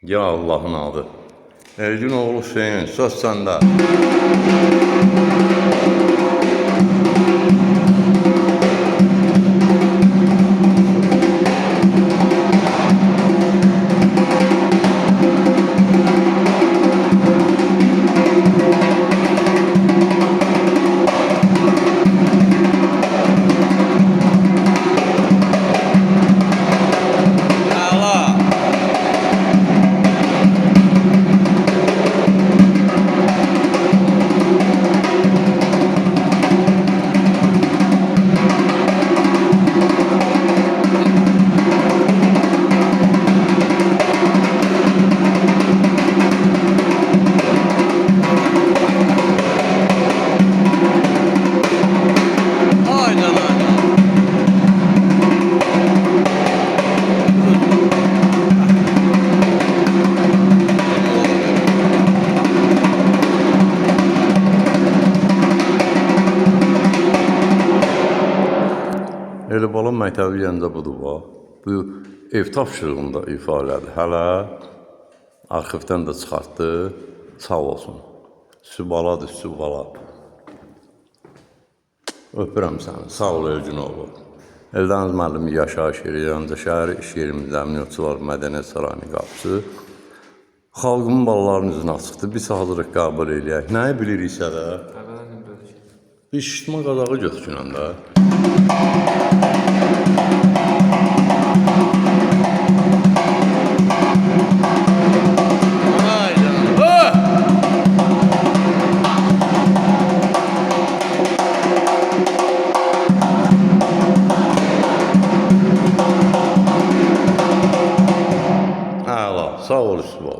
Ya Allah'ın adı. Elginoğlu Hüseyin, söz səndə. Elibala məktəbi yəndə budur bax. Bu ev tapşırığında ifadədir. Hələ arxivdən də çıxartdı. Sağ olsun. Sübaladır, sübala. Öpürəm səni. Sağ ol Elginoğlu. Eldəniz müəllimi yaşayış yeri, yanında şəhər iş yerimizdə Əmniyyətçilər Mədəniyyət Sarayının qapısı. Xalqımın balalarının üzünə açıqdır. Biz hazırıq qəbul eləyək. Nəyi biliriksə də. Bir şişmə qazağı götürünən də. Əla, sağ ol Üstü.